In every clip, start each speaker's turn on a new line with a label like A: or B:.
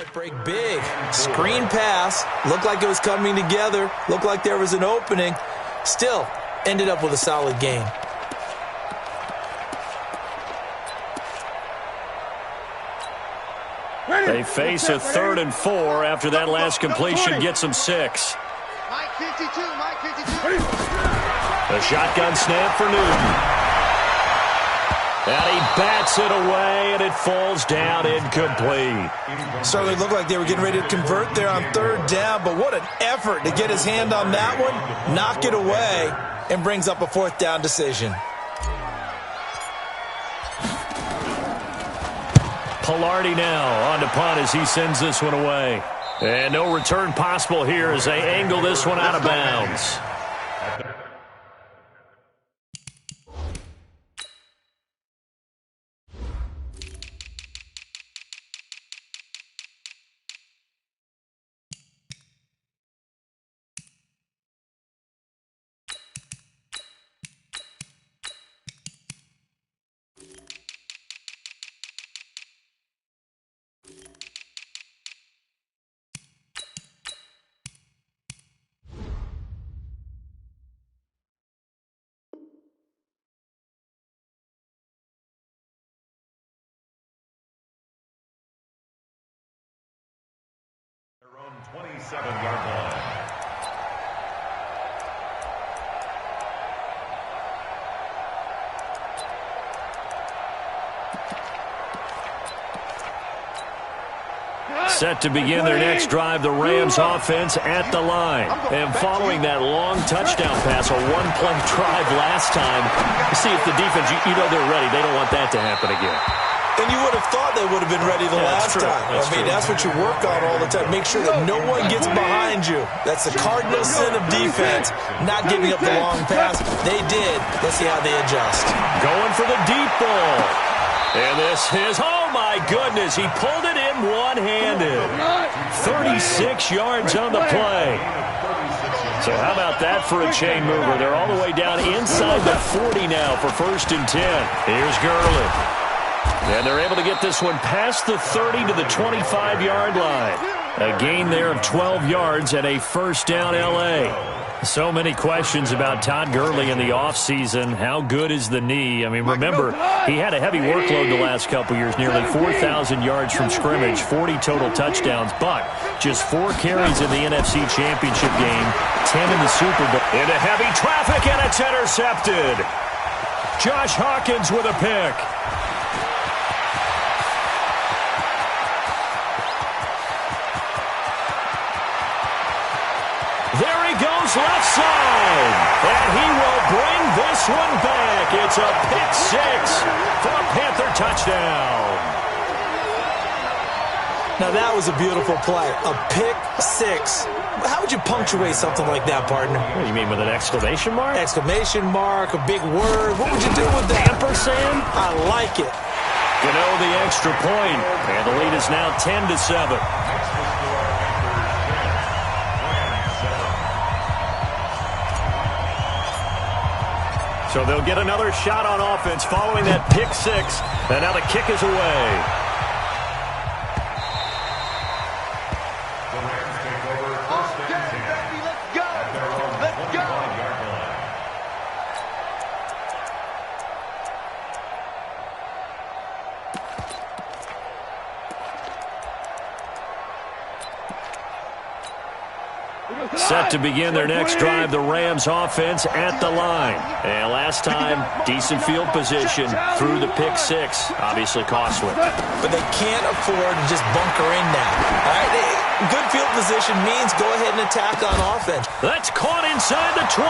A: might break big. Screen pass. Looked like it was coming together. Looked like there was an opening. Still, ended up with a solid gain.
B: They face a 3rd and 4 after that last completion gets them 6.
C: Mike 52, Mike 52.
B: A shotgun snap for Newton. And he bats it away, and it falls down incomplete.
A: Certainly looked like they were getting ready to convert there on 3rd down, but what an effort to get his hand on that one, knock it away, and brings up a 4th down decision.
B: Pilardi now on to punt as he sends this one away. And no return possible here as they angle this one out of bounds.
D: Their own 27-yard line.
B: Set to begin their next drive, the Rams offense at the line. And following that long touchdown pass, a one-play drive last time, see if the defense, you know they're ready. They don't want that to happen again.
A: And you would have thought they would have been ready the last time. That's what you work on all the time. Make sure that no one gets behind you. That's the cardinal sin of defense, not giving up the long pass. They did. Let's see how they adjust.
B: Going for the deep ball. And this is, oh my goodness, he pulled it in one-handed. 36 yards on the play. So how about that for a chain mover? They're all the way down inside the 40 now for 1st and 10. Here's Gurley. And they're able to get this one past the 30 to the 25-yard line. A gain there of 12 yards and a 1st down L.A. So many questions about Todd Gurley in the offseason. How good is the knee? I mean, remember, he had a heavy workload the last couple years, nearly 4,000 yards from scrimmage, 40 total touchdowns, but just 4 carries in the NFC Championship game, 10 in the Super Bowl. Into heavy traffic, and it's intercepted. Josh Hawkins with a pick. There he goes left side, and he will bring this one back. It's a pick 6 for a Panther touchdown.
A: Now that was a beautiful play, a pick 6. How would you punctuate something like that, partner?
B: What do you mean, with an exclamation mark?
A: Exclamation mark, a big word. What would you do with that?
B: Ampersand?
A: I like it.
B: You know, the extra point, and the lead is now 10-7. So they'll get another shot on offense following that pick 6. And now the kick is away.
D: The Rams take over 1st and 10.
C: Let's go.
D: At their own 21-yard line.
B: Set to begin their next drive, the Rams offense at the line. And last time, decent field position through the pick 6. Obviously costly.
A: But they can't afford to just bunker in now. All right, good field position means go ahead and attack on offense.
B: That's caught inside the 20.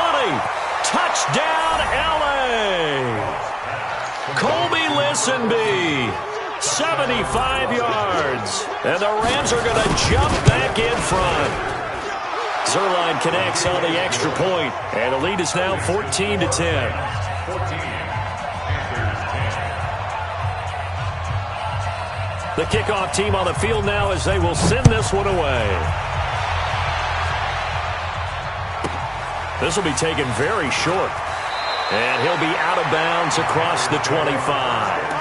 B: Touchdown, L.A. Colby Listenby, 75 yards. And the Rams are going to jump back in front. Zerline connects on the extra point, and the lead is now 14-10. The kickoff team on the field now as they will send this one away. This will be taken very short, and he'll be out of bounds across the 25.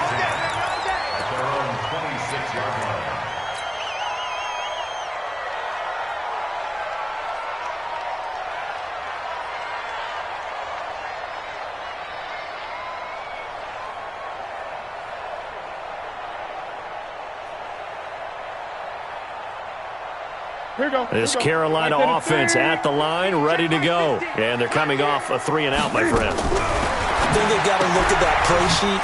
B: This Carolina offense at the line, ready to go. And they're coming off a 3-and-out, my friend.
A: I think they've got to look at that play sheet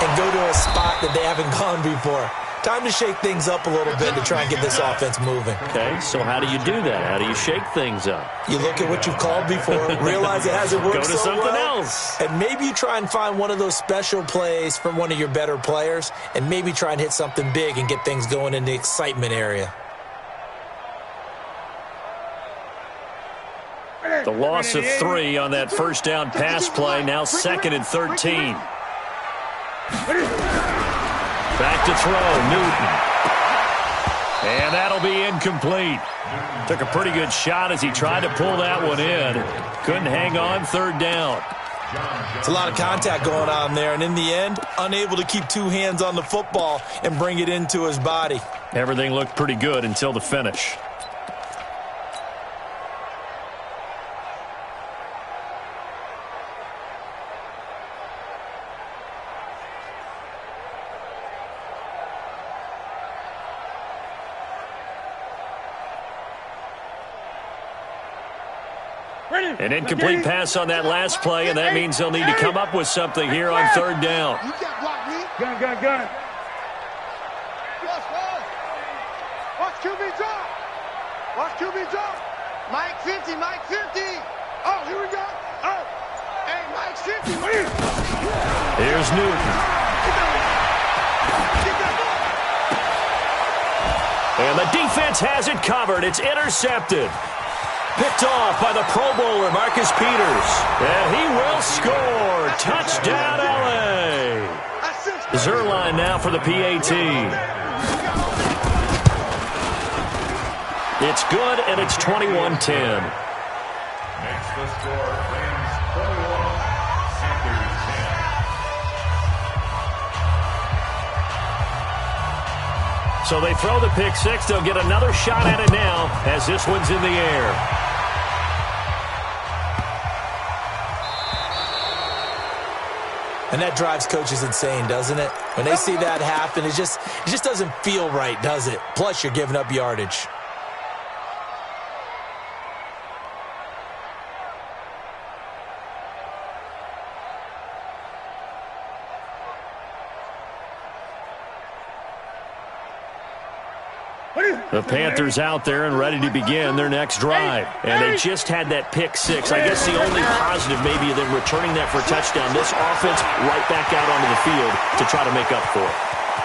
A: and go to a spot that they haven't gone before. Time to shake things up a little bit to try and get this offense moving.
B: Okay, so how do you do that? How do you shake things up?
A: You look at what you've called before, realize it hasn't worked
B: Go to
A: so
B: something
A: well,
B: else.
A: and maybe you try and find one of those special plays from one of your better players, and maybe try and hit something big and get things going in the excitement area.
B: The loss of 3 on that first down pass play, now 2nd and 13. Back to throw, Newton. And that'll be incomplete. Took a pretty good shot as he tried to pull that one in. Couldn't hang on, 3rd down.
A: It's a lot of contact going on there, and in the end, unable to keep 2 hands on the football and bring it into his body.
B: Everything looked pretty good until the finish. An incomplete pass on that last play, and that means they'll need to come up with something here on 3rd down.
C: You can't block me.
E: Gun.
C: Watch QB drop. Watch QB drop. Mike 50, Mike 50. Oh, here we go. Oh. Hey, Mike 50.
B: Here's Newton. And the defense has it covered. It's intercepted. Picked off by the Pro Bowler, Marcus Peters. And he will score. Touchdown, L.A. Zerline now for the PAT. It's good, and it's 21-10.
D: Makes the score Rams 21, Panthers 10.
B: So they throw the pick 6. They'll get another shot at it now as this one's in the air.
A: And that drives coaches insane, doesn't it? When they see that happen, it just doesn't feel right, does it? Plus, you're giving up yardage.
B: The Panthers out there and ready to begin their next drive. And they just had that pick 6. I guess the only positive maybe of them returning that for a touchdown. This offense right back out onto the field to try to make up for it.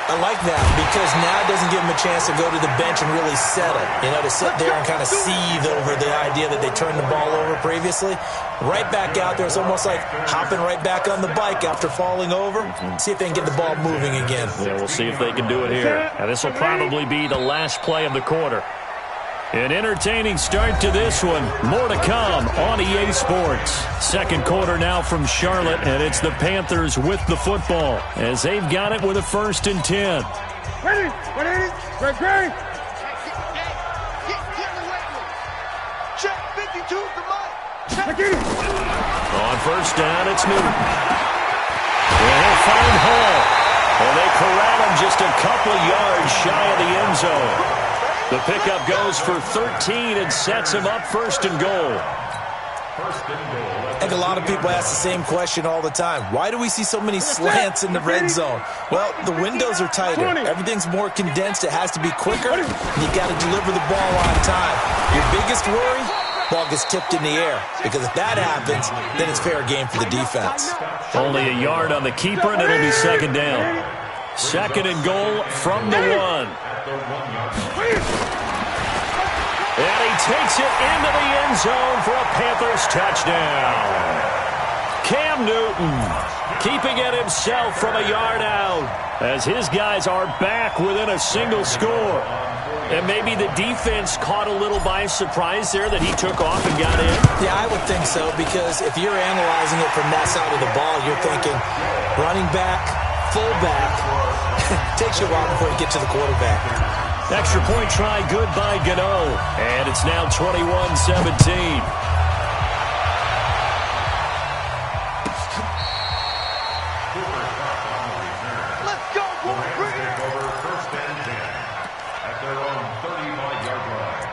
A: I like that because now it doesn't give them a chance to go to the bench and really settle. You know, to sit there and kind of seethe over the idea that they turned the ball over previously. Right back out there. It's almost like hopping right back on the bike after falling over. See if they can get the ball moving again.
B: Yeah, we'll see if they can do it here. And this will probably be the last play of the quarter. An entertaining start to this one. More to come on EA Sports. Second quarter now from Charlotte, and it's the Panthers with the football as they've got it with a 1st and 10.
E: Ready. Great.
C: Get away with it. Check 52 for Mike. Check.
B: On 1st down, it's Newton. And he'll find Hall. And they corral him just a couple yards shy of the end zone. The pickup goes for 13 and sets him up 1st and goal.
A: I think a lot of people ask the same question all the time. Why do we see so many slants in the red zone? Well, the windows are tighter. Everything's more condensed. It has to be quicker. And you got to deliver the ball on time. Your biggest worry? Ball gets tipped in the air. Because if that happens, then it's fair game for the defense.
B: Only a yard on the keeper, and it'll be 2nd down. 2nd and goal from the 1. And he takes it into the end zone for a Panthers touchdown. Cam Newton keeping it himself from a yard out as his guys are back within a single score. And maybe the defense caught a little by surprise there that he took off and got in.
A: Yeah, I would think so, because if you're analyzing it from that side of the ball, you're thinking running back, fullback. Takes you a while before you get to the quarterback.
B: Extra point try, good by Gano. And it's now 21-17.
C: Let's go, boy. Bring it.
D: Over 1st and 10 at their own 35-yard line.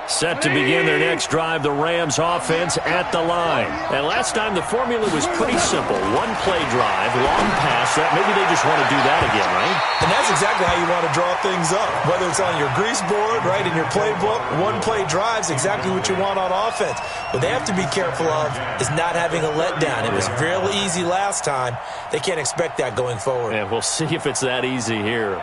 B: Set to begin their next drive, the Rams offense at the line. And last time the formula was pretty simple. One play drive, long pass. Maybe they just want to do that again, right?
A: And that's exactly how you want to draw things up. Whether it's on your grease board, right, in your playbook, one play drive's exactly what you want on offense. What they have to be careful of is not having a letdown. It was real easy last time. They can't expect that going forward.
B: And we'll see if it's that easy here.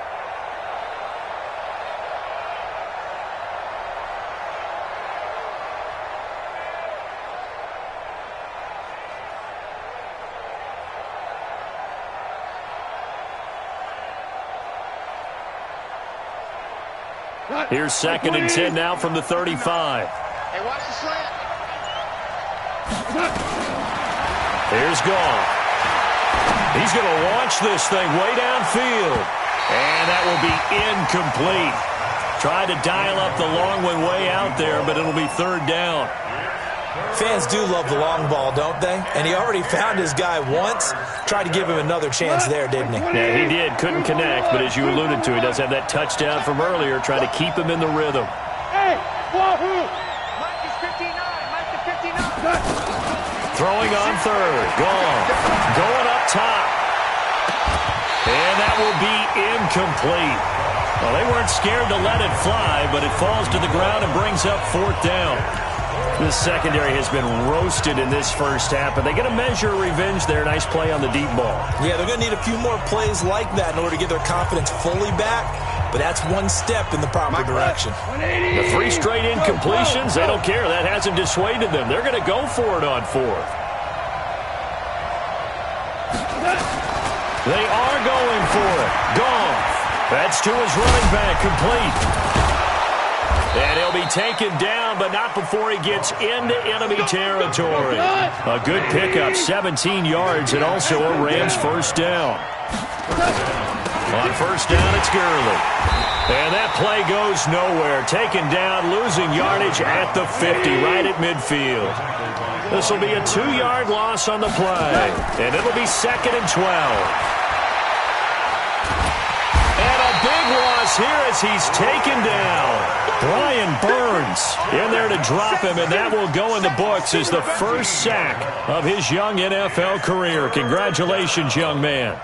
B: Here's 2nd and 10 now from the 35.
C: Hey, watch the slant.
B: Here's Goff. He's going to launch this thing way downfield. And that will be incomplete. Tried to dial up the long one way out there, but it'll be 3rd down.
A: Fans do love the long ball, don't they? And he already found his guy once. Tried to give him another chance there, didn't he?
B: Yeah, he did. Couldn't connect, but as you alluded to, he does have that touchdown from earlier, trying to keep him in the rhythm.
E: Hey, Wahoo!
C: Mike is 59. Mike is 59.
B: Throwing on 3rd. Gone. Going up top. And that will be incomplete. Well, they weren't scared to let it fly, but it falls to the ground and brings up 4th down. This secondary has been roasted in this first half, but they get a measure of revenge there. Nice play on the deep ball.
A: Yeah, they're going to need a few more plays like that in order to get their confidence fully back, but that's one step in the proper direction.
B: The 3 straight incompletions, they don't care. That hasn't dissuaded them. They're going to go for it on 4th. They are going for it. Goff. That's to his running back, complete. And he'll be taken down, but not before he gets into enemy territory. A good pickup, 17 yards, and also a Rams 1st down. On 1st down, it's Gurley. And that play goes nowhere. Taken down, losing yardage at the 50, right at midfield. This will be a 2-yard loss on the play, and it'll be 2nd and 12. Big loss here as he's taken down. Brian Burns in there to drop him, and that will go in the books as the first sack of his young NFL career. Congratulations, young man.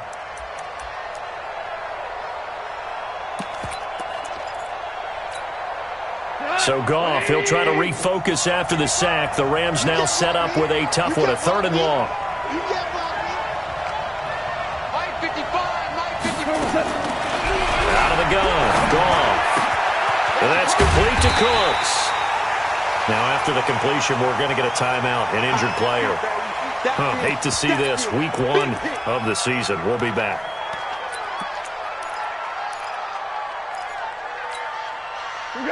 B: So Goff, he'll try to refocus after the sack. The Rams now set up with a tough one, a 3rd and long. Out of the gun, Goff. And that's complete to Cooks. Now after the completion, we're going to get a timeout, an injured player. Hate to see this. Week 1 of the season. We'll be back.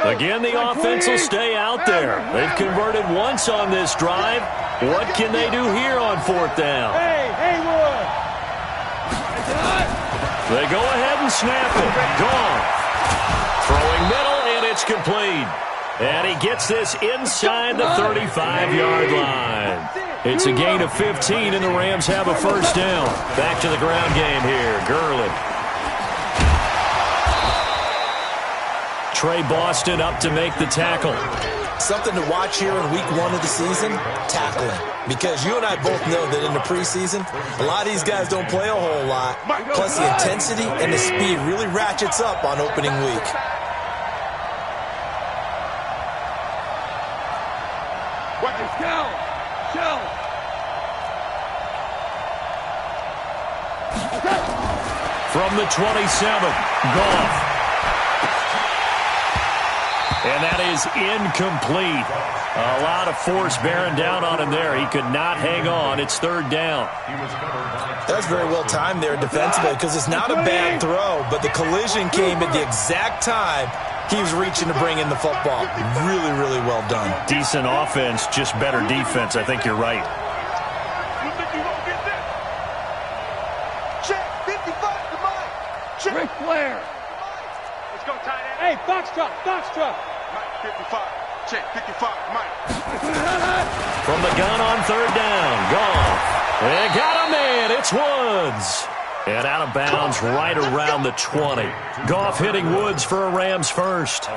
B: Again, the offense will stay out there. They've converted once on this drive. What can they do here on 4th down? They go ahead and snap it. Gone. Throwing middle, and it's complete. And he gets this inside the 35-yard line. It's a gain of 15, and the Rams have a 1st down. Back to the ground game here. Gurley. Trey Boston up to make the tackle.
A: Something to watch here in week 1 of the season, tackling. Because you and I both know that in the preseason, a lot of these guys don't play a whole lot. Plus the intensity and the speed really ratchets up on opening week.
B: From the 27, Goff. And that is incomplete. A lot of force bearing down on him there. He could not hang on. It's 3rd down.
A: That's very well timed there defensively because it's not a bad throw, but the collision came at the exact time he was reaching to bring in the football. Really, really well done.
B: Decent offense, just better defense. I think you're right.
C: Check 55 to Mike. Check.
E: Ric Flair.
C: Let's go, tight end.
E: Hey, Foxtrot, Foxtrot.
C: Mike 55. Check 55 Mike.
B: From the gun on 3rd down. Goff. And got a man. It's Woods. And out of bounds right around the 20. Goff hitting Woods for a Rams 1st.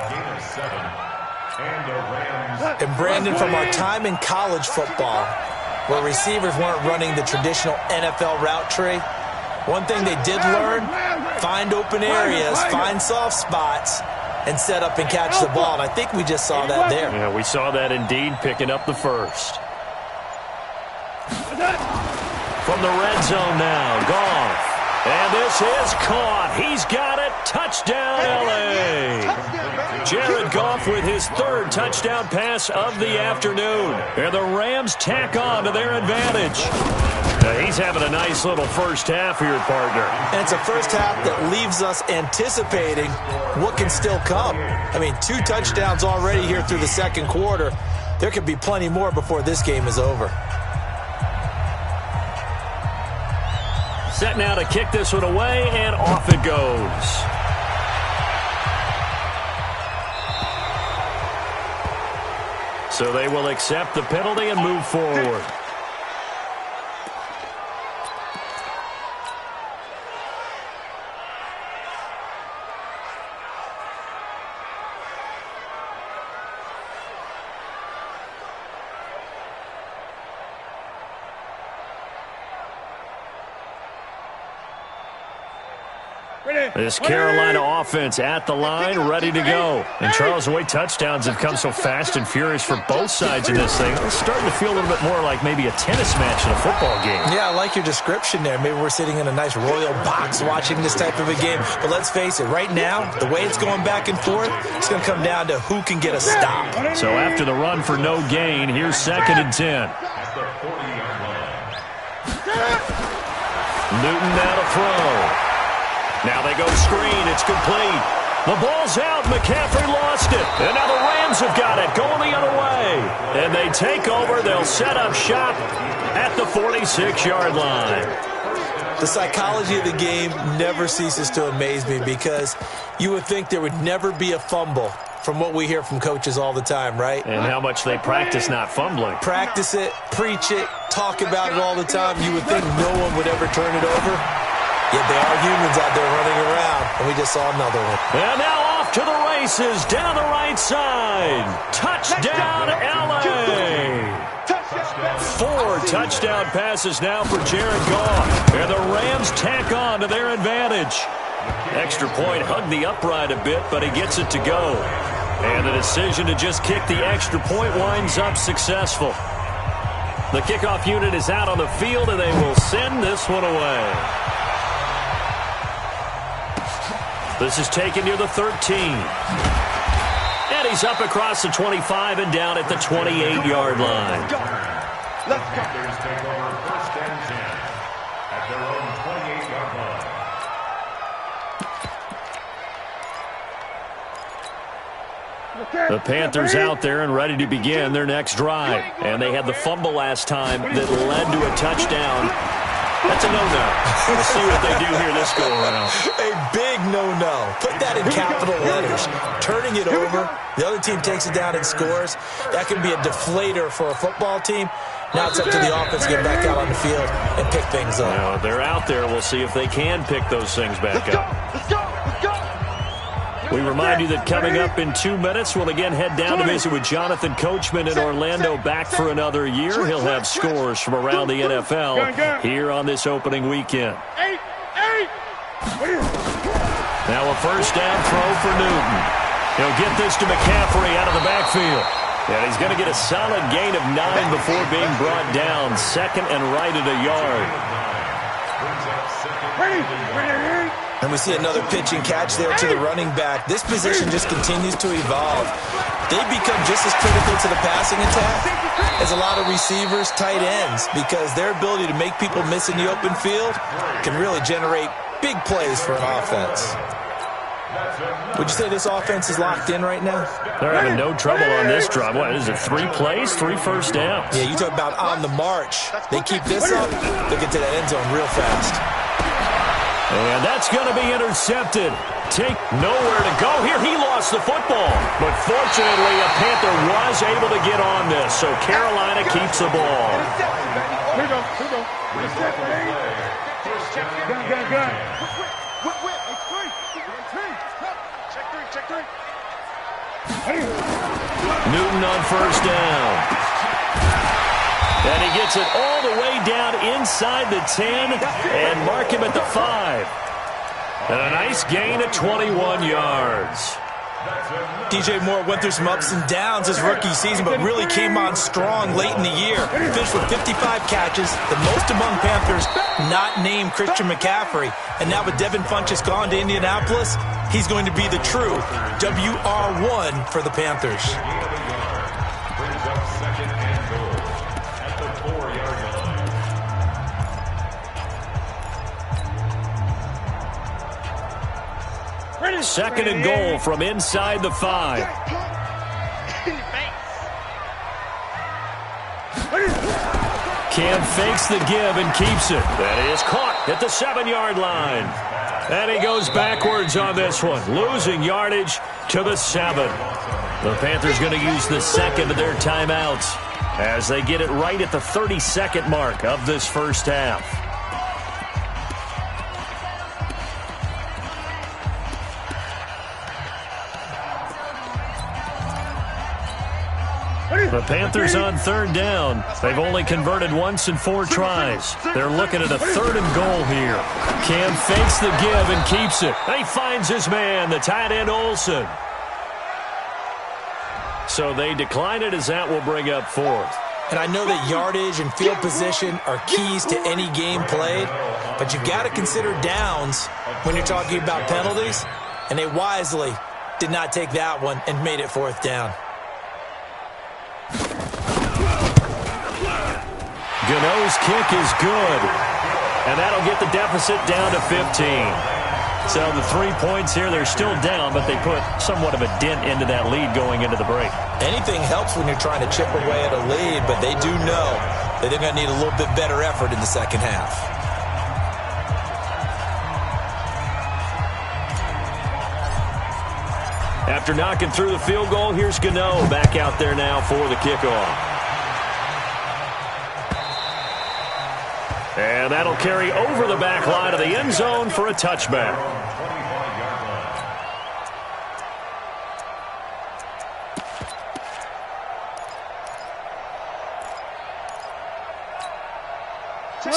A: And Brandon, from our time in college football, where receivers weren't running the traditional NFL route tree, one thing they did learn, find open areas, find soft spots, and set up and catch the ball. And I think we just saw that there.
B: Yeah, we saw that indeed, picking up the first. From the red zone now, Goff. And this is caught. He's got it. Touchdown, L.A. Jared Goff with his third touchdown pass of the afternoon. And the Rams tack on to their advantage. He's having a nice little first half here, partner.
A: And it's a first half that leaves us anticipating what can still come. I mean, 2 touchdowns already here through the second quarter. There could be plenty more before this game is over.
B: Set now to kick this one away, and off it goes. So they will accept the penalty and move forward. This Carolina offense at the line, ready to go. And Charles, the way touchdowns have come so fast and furious for both sides in this thing, it's starting to feel a little bit more like maybe a tennis match in a football game.
A: Yeah, I like your description there. Maybe we're sitting in a nice royal box watching this type of a game. But let's face it, right now, the way it's going back and forth, it's going to come down to who can get a stop.
B: So after the run for no gain, here's 2nd and 10. Newton now to throw. Now they go screen. It's complete. The ball's out. McCaffrey lost it. And now the Rams have got it, going the other way. And they take over. They'll set up shop at the 46-yard line.
A: The psychology of the game never ceases to amaze me, because you would think there would never be a fumble from what we hear from coaches all the time, right?
B: And how much they practice not fumbling.
A: Practice it, preach it, talk about it all the time. You would think no one would ever turn it over. Yet they are humans out there running around, and we just saw another one.
B: And now off to the races, down the right side. Touchdown, L.A. 4 touchdown passes now for Jared Goff. And the Rams tack on to their advantage. Extra point hugged the upright a bit, but he gets it to go. And the decision to just kick the extra point winds up successful. The kickoff unit is out on the field, and they will send this one away. This is taken near the 13. And he's up across the 25 and down at the 28-yard line.
D: Let's go. Panthers take over 1st and 10 at their own 28-yard line.
B: The Panthers out there and ready to begin their next drive. And they had the fumble last time that led to a touchdown. That's a no-no. We'll see what they do here this go-around.
A: A big no-no. Put that in capital letters. Turning it over, the other team takes it down and scores. That can be a deflator for a football team. Now it's up to the offense to get back out on the field and pick things up.
B: Now, they're out there. We'll see if they can pick those things back up.
C: Let's go. Let's go.
B: We remind you that coming up in 2 minutes, we'll again head down to visit with Jonathan Coachman in Orlando, back for another year. He'll have scores from around the NFL here on this opening weekend. Now a first down throw for Newton. He'll get this to McCaffrey out of the backfield. And he's going to get a solid gain of 9 before being brought down. 2nd and right at a yard.
A: And we see another pitch and catch there to the running back. This position just continues to evolve. They become just as critical to the passing attack as a lot of receivers, tight ends, because their ability to make people miss in the open field can really generate big plays for an offense. Would you say this offense is locked in right now?
B: They're having no trouble on this drive. What is it, 3 plays, 3 first downs?
A: Yeah, you talk about on the march. They keep this up, they'll get to that end zone real fast.
B: And that's going to be intercepted. Take nowhere to go here. He lost the football. But fortunately, a Panther was able to get on this, so Carolina keeps the ball.
E: Here we go. Gun.
C: Check three.
B: Newton on first down. And he gets it all the way down inside the 10 and mark him at the 5. And a nice gain of 21 yards.
A: DJ Moore went through some ups and downs his rookie season, but really came on strong late in the year. Finished with 55 catches, the most among Panthers, not named Christian McCaffrey. And now with Devin Funchess gone to Indianapolis, he's going to be the true WR1 for the Panthers.
D: Brings up second and goal at the 4-yard line.
B: Second and goal from inside the 5. Cam fakes the give and keeps it. That is caught at the 7-yard line. And he goes backwards on this one, losing yardage to the 7. The Panthers going to use the second of their timeouts as they get it right at the 30-second mark of this first half. The Panthers on third down. They've only converted once in 4 tries. They're looking at a 3rd and goal here. Cam fakes the give and keeps it. He finds his man, the tight end Olsen. So they decline it as that will bring up 4th.
A: And I know that yardage and field position are keys to any game played, but you've got to consider downs when you're talking about penalties, and they wisely did not take that one and made it 4th down.
B: Gano's kick is good, and that'll get the deficit down to 15. So the 3 points here, they're still down, but they put somewhat of a dent into that lead going into the break.
A: Anything helps when you're trying to chip away at a lead, but they do know that they're going to need a little bit better effort in the second half.
B: After knocking through the field goal, here's Gano back out there now for the kickoff. And that'll carry over the back line of the end zone for a touchback.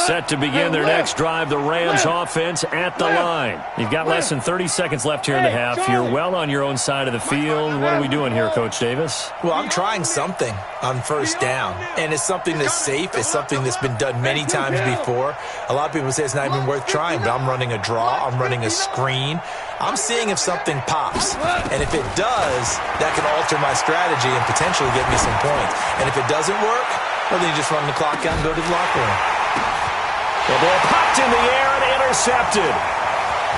B: Set to begin their next drive, the Rams offense at the line. You've got less than 30 seconds left here in the half. You're well on your own side of the field. What are we doing here, Coach Davis?
A: Well, I'm trying something on first down, and it's something that's safe. It's something that's been done many times before. A lot of people say it's not even worth trying, but I'm running a draw. I'm running a screen. I'm seeing if something pops, and if it does, that can alter my strategy and potentially get me some points. And if it doesn't work, well, then you just run the clock out and go to the locker room.
B: The ball popped in the air and intercepted.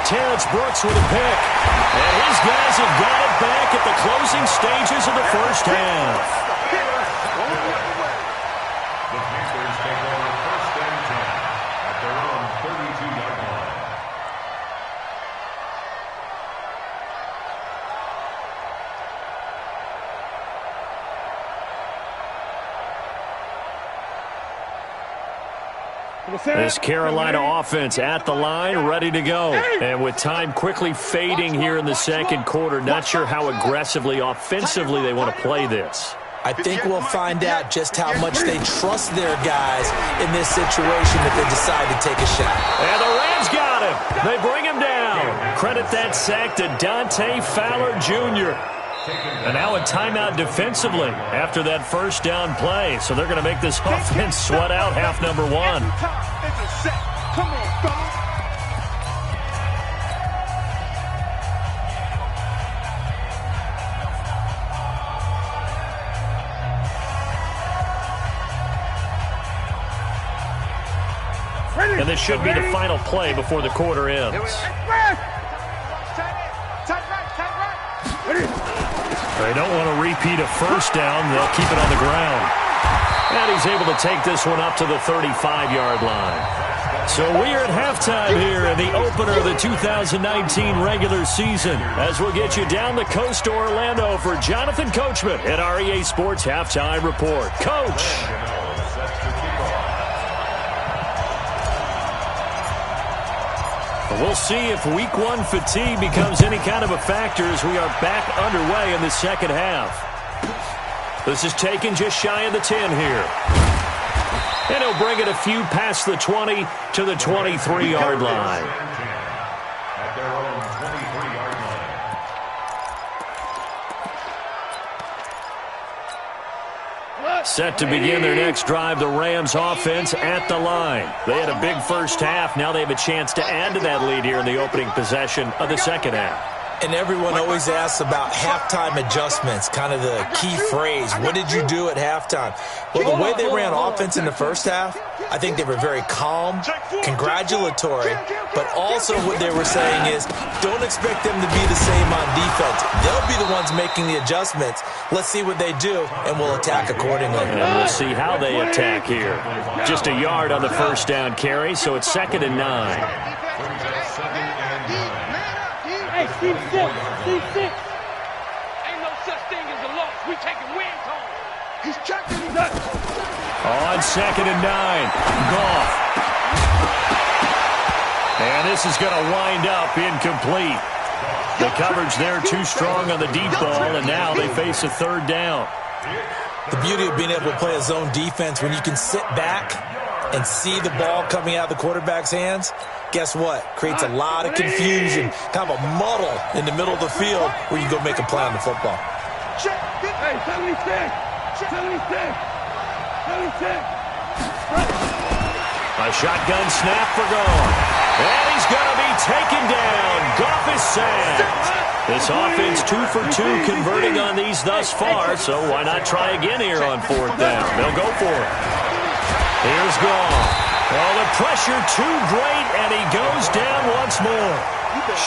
B: Terrence Brooks with a pick. And his guys have got it back at the closing stages of the first half.
D: The Panthers take over 1st and 10 at their own 32-yard line.
B: This Carolina offense at the line, ready to go. And with time quickly fading here in the second quarter, not sure how aggressively, offensively they want to play this.
A: I think we'll find out just how much they trust their guys in this situation if they decide to take a shot.
B: And the Rams got him. They bring him down. Credit that sack to Dante Fowler Jr. And now a timeout defensively after that first down play. So they're going to make this offense sweat out half number 1.
C: Come on, fellas.
B: And this should be the final play before the quarter ends. They don't want to repeat a first down. They'll keep it on the ground. And he's able to take this one up to the 35-yard line. So we are at halftime here in the opener of the 2019 regular season, as we'll get you down the coast to Orlando for Jonathan Coachman at our EA Sports Halftime Report. Coach. we'll see if Week 1 fatigue becomes any kind of a factor as we are back underway in the second half. This is taken just shy of the 10 here. And he'll bring it a few past the 20 to the 23-yard line.
D: At their own 23-yard line.
B: Set to begin their next drive, the Rams offense at the line. They had a big first half. Now they have a chance to add to that lead here in the opening possession of the second half.
A: And everyone always asks about halftime adjustments, kind of the key phrase. What did you do at halftime? Well, the way they ran offense in the first half, I think they were very calm, congratulatory, but also what they were saying is don't expect them to be the same on defense. They'll be the ones making the adjustments. Let's see what they do, and we'll attack accordingly.
B: And we'll see how they attack here. Just a yard on the first down carry, so it's 2nd and 9.
E: Hey, Steve 6. Steve 6. Ain't no such thing as a loss. We taking wins home.
C: He's checking.
B: On 2nd and 9. Goff. And this is going to wind up incomplete. The coverage there too strong on the deep ball, and now they face a 3rd down.
A: The beauty of being able to play a zone defense when you can sit back and see the ball coming out of the quarterback's hands, guess what? Creates a lot of confusion, kind of a muddle in the middle of the field where you go make a play on the football.
E: Hey, 76. 76. 76.
B: A shotgun snap for Goff. And he's going to be taken down. Goff is sacked. This offense 2 for 2 converting on these thus far, so why not try again here on 4th down? They'll go for it. Here's Goff. Oh, the pressure too great, and he goes down once more.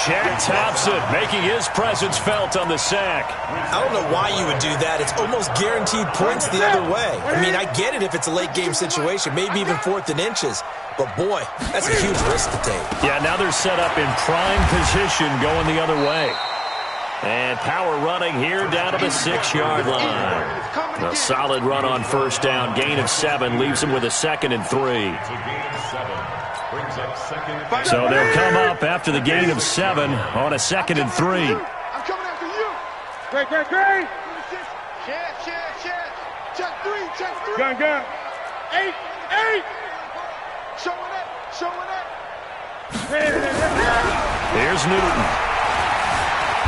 B: Shaq tops it, making his presence felt on the sack.
A: I don't know why you would do that. It's almost guaranteed points the other way. I mean, I get it if it's a late game situation, maybe even 4th and inches. But, boy, that's a huge risk to take.
B: Yeah, now they're set up in prime position going the other way. And power running here down to the 6-yard line. A solid run on 1st down. Gain of 7 leaves them with a 2nd and 3. So they'll come up after the gain of 7 on a 2nd and 3.
C: I'm coming after you.
E: Great.
C: Check 3.
E: Gun. 8.
C: Showing up.
B: Here's Newton.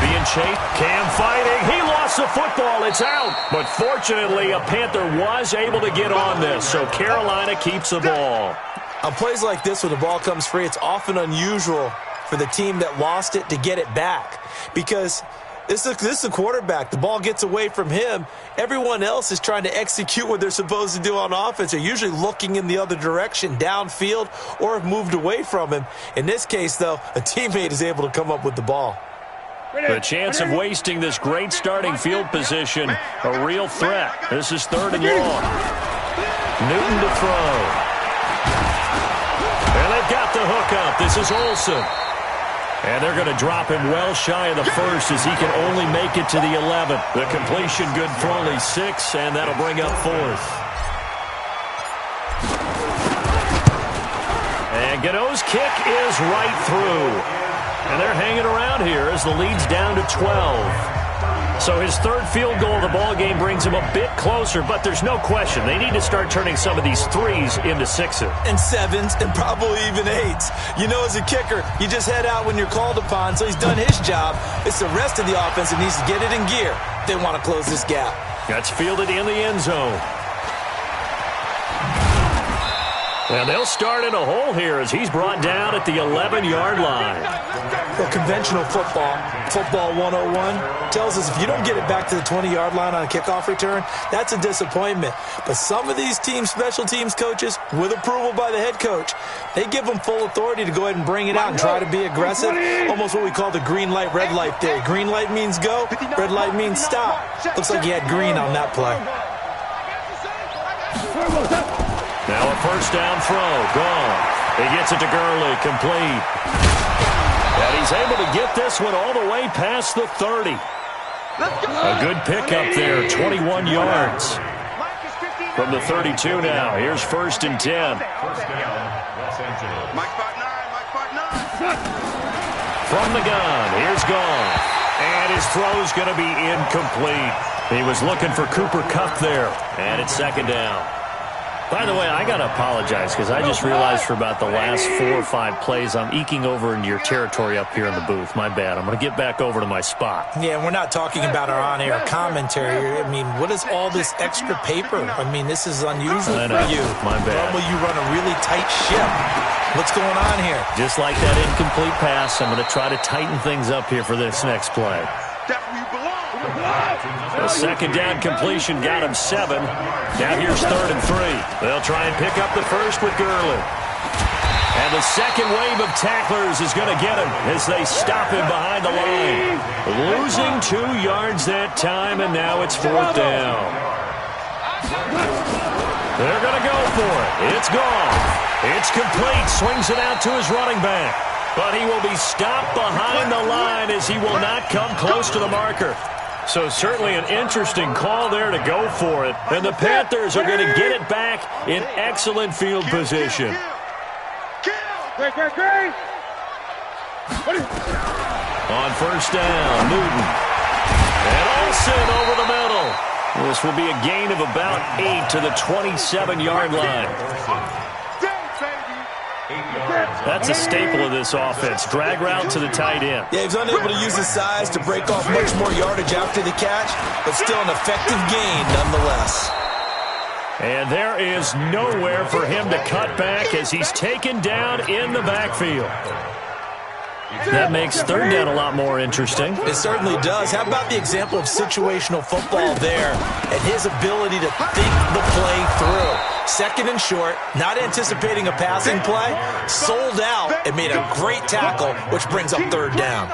B: Being chased. Cam fighting. He lost the football. It's out. But fortunately, a Panther was able to get on this, so Carolina keeps the ball.
A: On plays like this where the ball comes free, it's often unusual for the team that lost it to get it back because this is a quarterback. The ball gets away from him. Everyone else is trying to execute what they're supposed to do on offense. They're usually looking in the other direction, downfield, or have moved away from him. In this case, though, a teammate is able to come up with the ball.
B: The chance of wasting this great starting field position, a real threat. This is 3rd and long. Newton to throw. And they've got the hook up. This is Olsen. And they're going to drop him well shy of the 1st as he can only make it to the 11th. The completion good for only 6, and that'll bring up 4th. And Gano's kick is right through. And they're hanging around here as the lead's down to 12. So his 3rd field goal of the ball game brings him a bit closer, but there's no question they need to start turning some of these 3s into 6s.
A: And 7s and probably even 8s. You know, as a kicker, you just head out when you're called upon, so he's done his job. It's the rest of the offense that needs to get it in gear. They want to close this gap.
B: That's fielded in the end zone. And they'll start in a hole here as he's brought down at the 11-yard line.
A: Well, conventional football 101, tells us if you don't get it back to the 20-yard line on a kickoff return, that's a disappointment. But some of these teams, special teams coaches, with approval by the head coach, they give them full authority to go ahead and bring it out and try to be aggressive. Almost what we call the green light, red light theory. Green light means go, red light means stop. Looks like he had green on that play.
B: Now a 1st down throw. Gone. He gets it to Gurley. Complete. And he's able to get this one all the way past the 30. A good pickup there. 21 yards. From the 32 now. Here's 1st and 10.
C: Mike spot 9.
B: From the gun, here's Goff. And his throw's going to be incomplete. He was looking for Cooper Kupp there. And it's second down. By the way, I got to apologize because I just realized for about the last 4 or 5 plays I'm eking over into your territory up here in the booth. My bad. I'm going to get back over to my spot.
A: Yeah, we're not talking about our on-air commentary. I mean, what is all this extra paper? I mean, this is unusual for you.
B: My bad.
A: Normally you run a really tight ship. What's going on here?
B: Just like that incomplete pass, I'm going to try to tighten things up here for this next play. The second down completion got him 7. Now here's 3rd and 3. They'll try and pick up the first with Gurley. And the second wave of tacklers is going to get him as they stop him behind the line. Losing 2 yards that time, and now it's 4th down. They're going to go for it. It's gone. It's complete. Swings it out to his running back. But he will be stopped behind the line as he will not come close to the marker. So certainly an interesting call there to go for it. And the Panthers are going to get it back in excellent field position. On first down, Newton. And Olsen over the middle. This will be a gain of about 8 to the 27-yard line. That's a staple of this offense. Drag route to the tight end.
A: Yeah, he's unable to use his size to break off much more yardage after the catch, but still an effective gain nonetheless.
B: And there is nowhere for him to cut back as he's taken down in the backfield. That makes 3rd down a lot more interesting.
A: It certainly does. How about the example of situational football there and his ability to think the play through? 2nd and short, not anticipating a passing play, sold out and made a great tackle, which brings up 3rd down.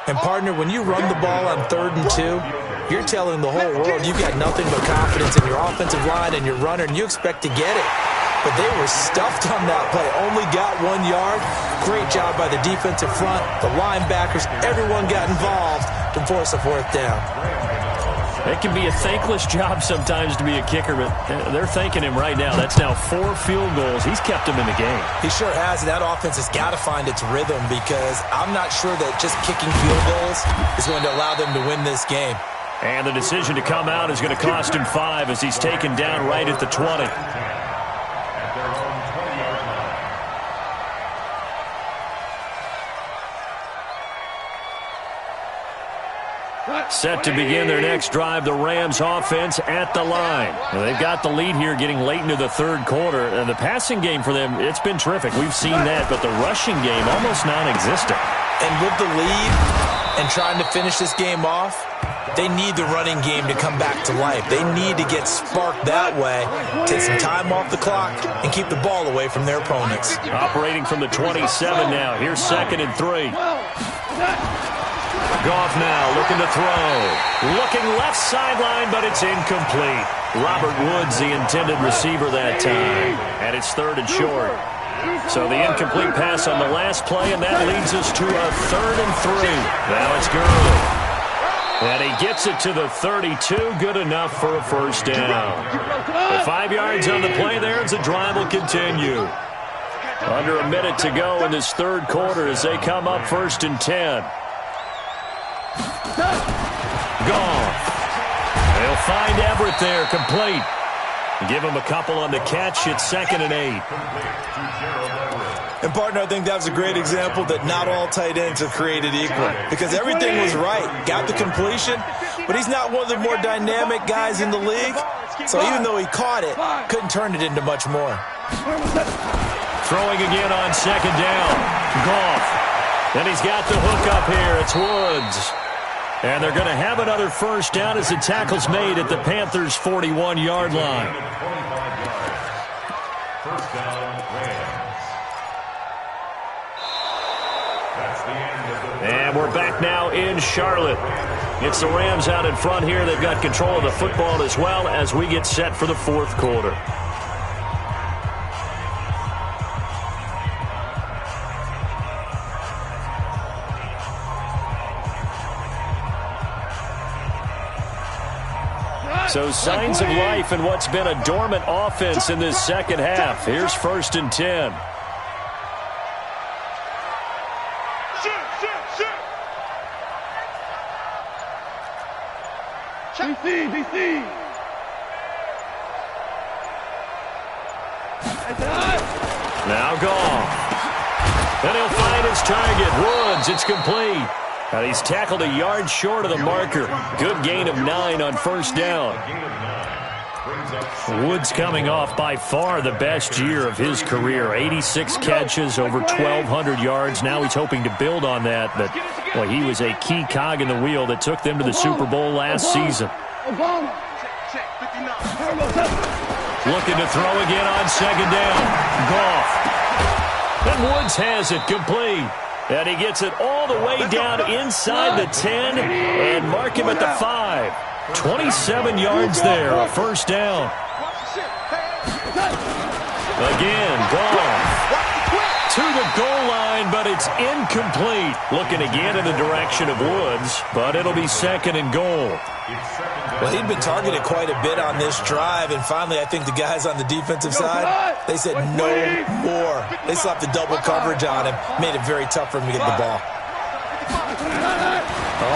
A: And, partner, when you run the ball on 3rd and 2, you're telling the whole world you've got nothing but confidence in your offensive line and your runner, and you expect to get it. But they were stuffed on that play. Only got 1 yard. Great job by the defensive front. The linebackers, everyone got involved to force a 4th down.
B: It can be a thankless job sometimes to be a kicker, but they're thanking him right now. That's now 4 field goals. He's kept him in the game.
A: He sure has. That offense has got to find its rhythm because I'm not sure that just kicking field goals is going to allow them to win this game.
B: And the decision to come out is going to cost him 5 as he's taken down right at the 20. Set to begin their next drive, the Rams offense at the line. Now, they've got the lead here getting late into the 3rd quarter. And the passing game for them, it's been terrific. We've seen that, but the rushing game almost non-existent.
A: And with the lead and trying to finish this game off, they need the running game to come back to life. They need to get sparked that way, take some time off the clock, and keep the ball away from their opponents.
B: Operating from the 27 now. Here's 2nd and 3. Goff now looking to throw. Looking left sideline, but it's incomplete. Robert Woods, the intended receiver that time. And it's 3rd and short. So the incomplete pass on the last play, and that leads us to a 3rd and 3. Now it's Gurley. And he gets it to the 32. Good enough for a 1st down. The 5 yards on the play there as the drive will continue. Under a minute to go in this 3rd quarter as they come up 1st and 10. Gone. They'll find Everett there, complete. Give him a couple on the catch. It's 2nd and 8.
A: And, partner, I think that was a great example that not all tight ends are created equal because everything was right. Got the completion, but he's not one of the more dynamic guys in the league. So even though he caught it, couldn't turn it into much more.
B: Throwing again on 2nd down. Goff. Then he's got the hook up here. It's Woods. And they're going to have another 1st down as the tackle's made at the Panthers' 41-yard line.
D: First down, Rams. That's the end of the...
B: And we're back now in Charlotte. It's the Rams out in front here. They've got control of the football as well as we get set for the 4th quarter. So signs of life in what's been a dormant offense in this 2nd half. Here's 1st and 10.
E: DC.
B: Now Goff. And he'll find his target. Woods, it's complete. And he's tackled a yard short of the marker. Good gain of 9 on first down. Woods coming off by far the best year of his career. 86 catches, over 1,200 yards. Now he's hoping to build on that. But, boy, he was a key cog in the wheel that took them to the Super Bowl last season. Looking to throw again on second down. Goff. And Woods has it complete. And he gets it all the way down inside the 10 and mark him at the 5. 27 yards there, a first down. Again, Goff to the goal line, but it's incomplete. Looking again in the direction of Woods, but it'll be second and goal.
A: Well, he'd been targeted quite a bit on this drive, and finally I think the guys on the defensive side, they said no more. They slapped the double coverage on him, made it very tough for him to get the ball.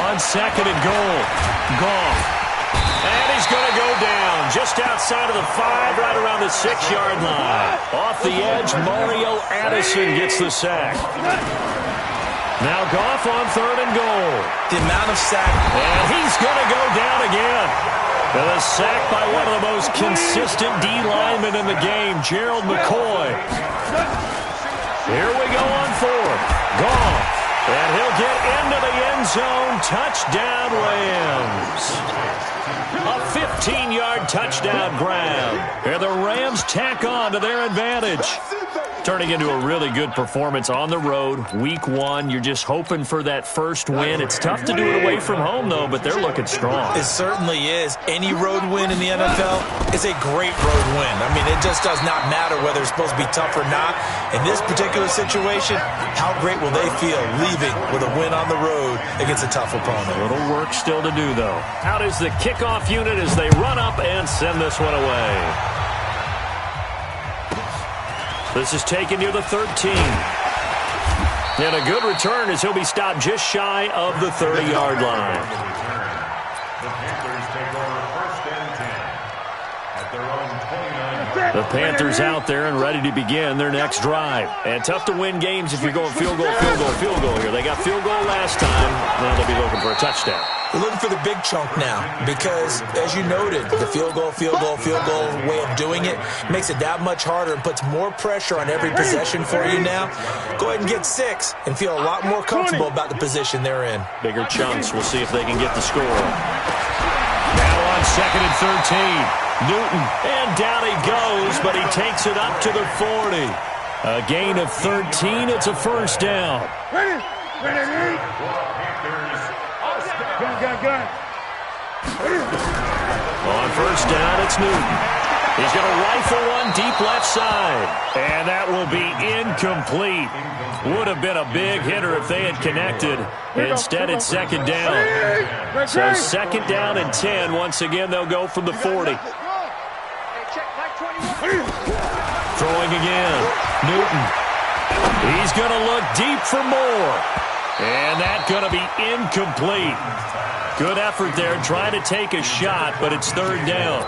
B: On second and goal, Goff. And he's going to go down just outside of the 5, right around the 6-yard line. Off the edge, Mario Addison gets the sack. Now Goff on third and goal.
A: The amount of sack.
B: And he's going to go down again. And a sack by one of the most consistent D linemen in the game, Gerald McCoy. Here we go on fourth. Goff. And he'll get into the end zone. Touchdown, Rams. A 15-yard touchdown grab. And the Rams tack on to their advantage. Turning into a really good performance on the road. Week 1, you're just hoping for that first win. It's tough to do it away from home, though, but they're looking strong.
A: It certainly is. Any road win in the NFL is a great road win. I mean, it just does not matter whether it's supposed to be tough or not. In this particular situation, how great will they feel leaving with a win on the road against a tough opponent?
B: A little work still to do, though. Out is the kickoff unit as they run up and send this one away. This is taken near the 13. And a good return as he'll be stopped just shy of the 30-yard line.
D: The Panthers take over first and 10 at their own 29.
B: The Panthers out there and ready to begin their next drive. And tough to win games if you're going field goal here. They got field goal last time. Now they'll be looking for a touchdown.
A: We're looking for the big chunk now because, as you noted, the field goal way of doing it makes it that much harder and puts more pressure on every possession for you now. Go ahead and get 6 and feel a lot more comfortable about the position they're in.
B: Bigger chunks. We'll see if they can get the score. Now on second and 13. Newton, and down he goes, but he takes it up to the 40. A gain of 13. It's a first down.
E: Ready. Gun.
B: On first down, it's Newton. He's going to rifle one deep left side. And that will be incomplete. Would have been a big hitter if they had connected. Instead, it's second down. So second down and 10. Once again, they'll go from the 40. Throwing again. Newton. He's going to look deep for more. And that's going to be incomplete. Good effort there, trying to take a shot, but it's third down.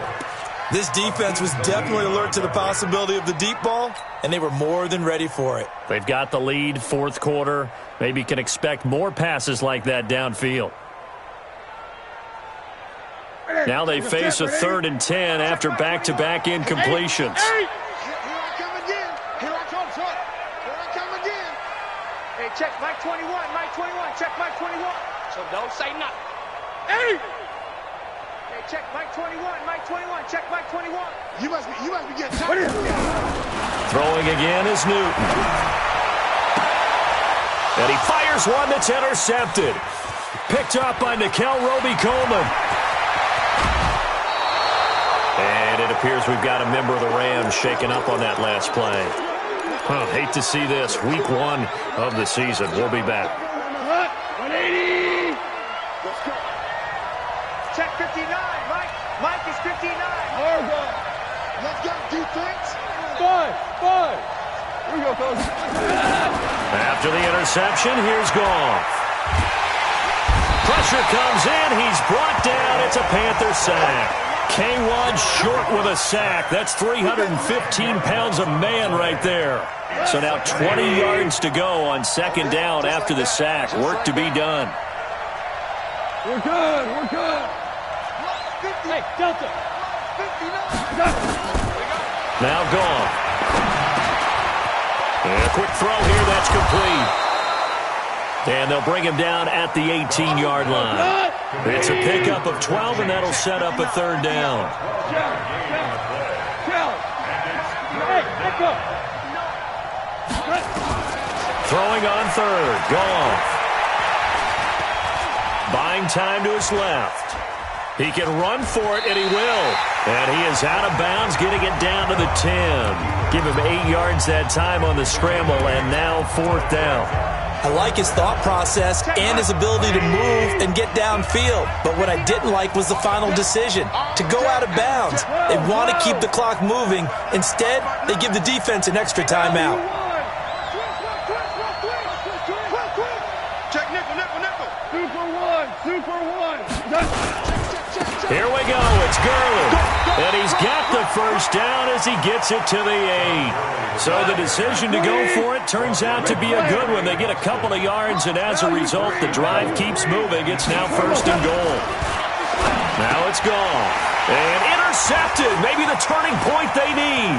A: This defense was definitely alert to the possibility of the deep ball, and they were more than ready for it.
B: They've got the lead, fourth quarter. Maybe can expect more passes like that downfield. Now they face a third and 10 after back-to-back incompletions.
C: Here I come again. Hey, check Mike 21, check Mike 21. So don't say nothing. Hey, check Mike 21, check Mike 21. You must be getting tired.
B: Throwing again is Newton. And he fires one that's intercepted. Picked up by Nikel Roby-Coleman. And it appears we've got a member of the Rams shaken up on that last play. Hate to see this. Week 1 of the season. We'll be back.
E: 180.
C: Check 59, Mike is 59.
E: Let's go,
C: defense.
E: 5. Here we go, coach.
B: After the interception, here's Goff. Pressure comes in. He's brought down. It's a Panther sack. K1 short with a sack. That's 315 pounds of man right there. So now 20 yards to go on second down after the sack. Work to be done.
E: We're good. We're good. Hey, Delta.
B: Now Goff. And a quick throw here. That's complete. And they'll bring him down at the 18-yard line. It's a pickup of 12, and that'll set up a third down. Throwing on third. Goff. Buying time to his left. He can run for it, and he will. And he is out of bounds, getting it down to the 10. Give him 8 yards that time on the scramble, and now fourth down.
A: I like his thought process and his ability to move and get downfield. But what I didn't like was the final decision, to go out of bounds. They want to keep the clock moving. Instead, they give the defense an extra timeout.
C: Check nickel, nickel, nickel.
E: Super one.
B: Here we go. It's Gurley. And he's got the first down as he gets it to the 8. So the decision to go for it turns out to be a good one. They get a couple of yards, and as a result, the drive keeps moving. It's now first and goal. Now it's gone. And intercepted. Maybe the turning point they need.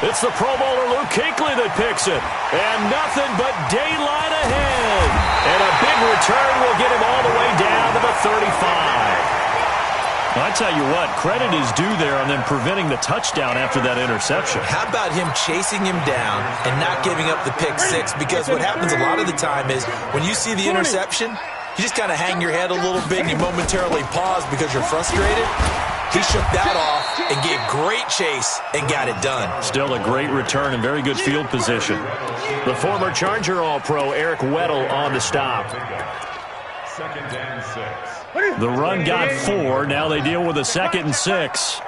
B: It's the Pro Bowler Luke Kuechly that picks it. And nothing but daylight ahead. And a big return will get him all the way down to the 35. I tell you what, credit is due there on them preventing the touchdown after that interception.
A: How about him chasing him down and not giving up the pick six? Because what happens a lot of the time is when you see the interception, you just kind of hang your head a little bit and you momentarily pause because you're frustrated. He shook that off and gave great chase and got it done.
B: Still a great return and very good field position. The former Charger All-Pro Eric Weddle on the stop.
D: Second and 6.
B: The run got 4. Now they deal with a 2nd and 6.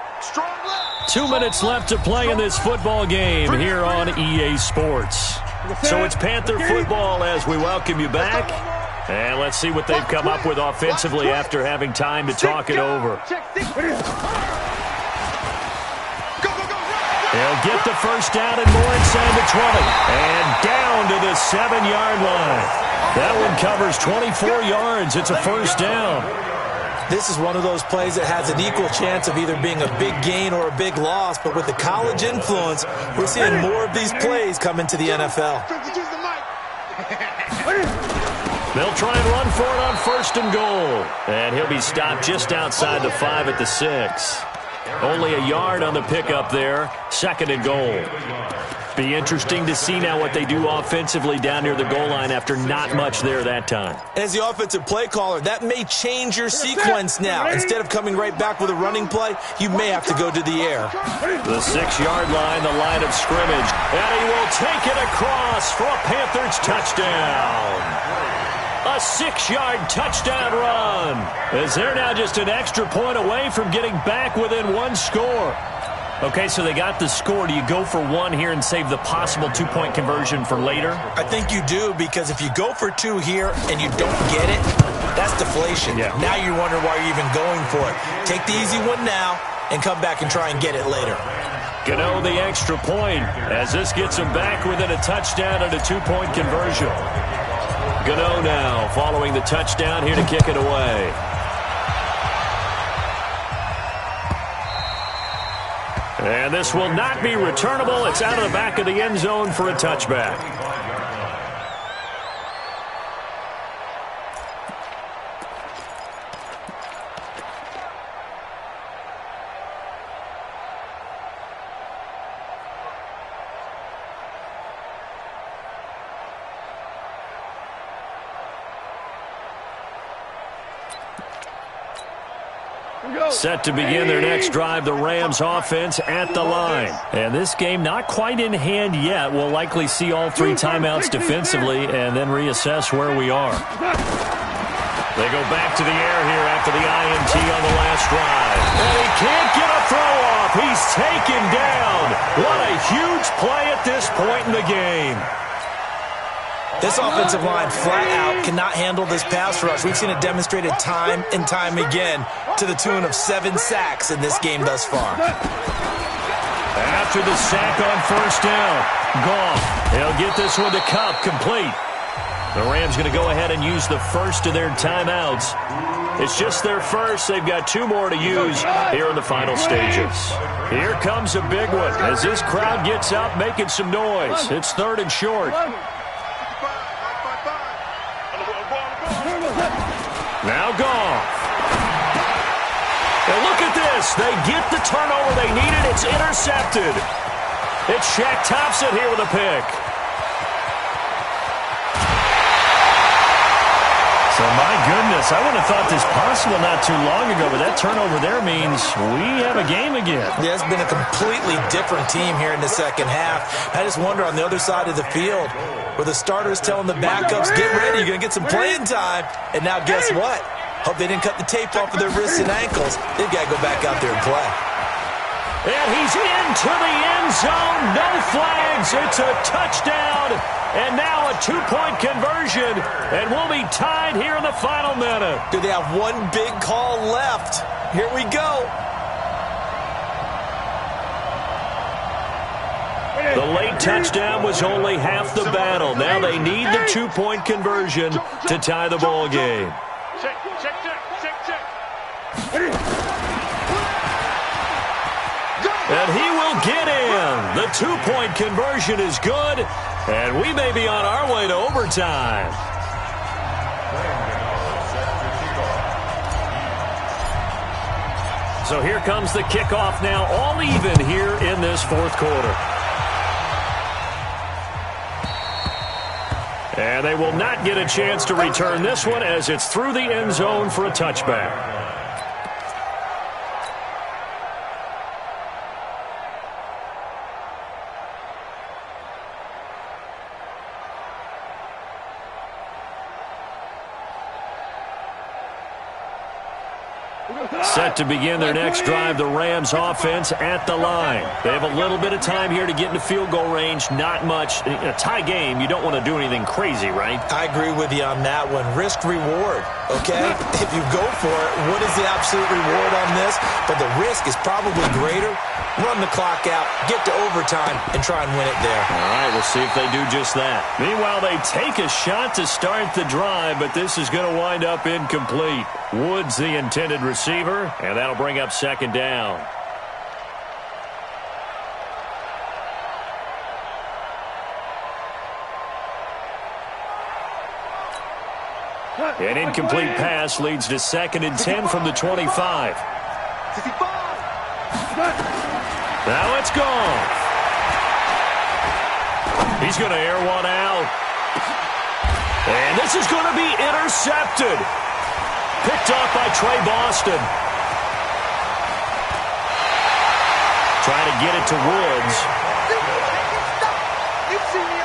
B: 2 minutes left to play in this football game here on EA Sports. So it's Panther football as we welcome you back. And let's see what they've come up with offensively after having time to talk it over. He'll get the first down and more inside the 20. And down to the 7-yard line. That one covers 24 yards. It's a first down.
A: This is one of those plays that has an equal chance of either being a big gain or a big loss. But with the college influence, we're seeing more of these plays come into the NFL.
B: They'll try and run for it on first and goal. And he'll be stopped just outside the 5 at the 6. Only a yard on the pickup there. 2nd and goal. Be interesting to see now what they do offensively down near the goal line after not much there that time.
A: As the offensive play caller, that may change your sequence now. Instead of coming right back with a running play, you may have to go to the air.
B: The 6-yard line, the line of scrimmage. And he will take it across for a Panthers touchdown. A 6-yard touchdown run. As they're now just an extra point away from getting back within one score. Okay, so they got the score. Do you go for one here and save the possible 2-point conversion for later?
A: I think you do, because if you go for 2 here and you don't get it, that's deflation.
B: Yeah.
A: Now you wonder why you're even going for it. Take the easy one now and come back and try and get it later.
B: Gano the extra point as this gets him back within a touchdown and a 2-point conversion. Gano now following the touchdown here to kick it away. And this will not be returnable. It's out of the back of the end zone for a touchback. Set to begin their next drive, the Rams offense at the line. And this game not quite in hand yet. We'll likely see all 3 timeouts defensively and then reassess where we are. They go back to the air here after the INT on the last drive. And he can't get a throw off. He's taken down. What a huge play at this point in the game.
A: This offensive line flat out cannot handle this pass rush. We've seen it demonstrated time and time again to the tune of 7 sacks in this game thus far.
B: After the sack on first down, Goff, he'll get this one to Cup, complete. The Rams going to go ahead and use the first of their timeouts. It's just their first. They've got 2 more to use here in the final stages. Here comes a big one as this crowd gets up making some noise. It's 3rd and short. Now Goff. And look at this. They get the turnover they needed. It's intercepted. It's Shaq Thompson here with a pick. So, my goodness, I wouldn't have thought this possible not too long ago, but that turnover there means we have a game again.
A: Yeah, it's been a completely different team here in the second half. I just wonder on the other side of the field where the starters telling the backups, get ready, you're going to get some playing time. And now guess what? Hope they didn't cut the tape off of their wrists and ankles. They've got to go back out there and play.
B: And he's into the end zone. No flags. It's a touchdown. And now a 2-point conversion. And we'll be tied here in the final minute.
A: Do they have one big call left? Here we go.
B: The late touchdown was only half the battle. Now they need the 2-point conversion to tie the ball game.
C: Check.
B: And he will get in. The 2-point conversion is good, and we may be on our way to overtime. So here comes the kickoff now, all even here in this 4th quarter. And they will not get a chance to return this one as it's through the end zone for a touchback. Set to begin their next drive, the Rams offense at the line. They have a little bit of time here to get into field goal range. Not much. In a tie game, you don't want to do anything crazy, right?
A: I agree with you on that one. Risk-reward, okay? If you go for it, what is the absolute reward on this? But the risk is probably greater. Run the clock out, get to overtime, and try and win it there.
B: All right, we'll see if they do just that. Meanwhile, they take a shot to start the drive, but this is going to wind up incomplete. Woods the intended receiver, and that'll bring up 2nd down. An incomplete pass leads to 2nd and 10 from the 25. Now it's Goff. He's going to air one out. And this is going to be intercepted. Picked off by Trey Boston. Trying to get it to Woods.
C: You've seen me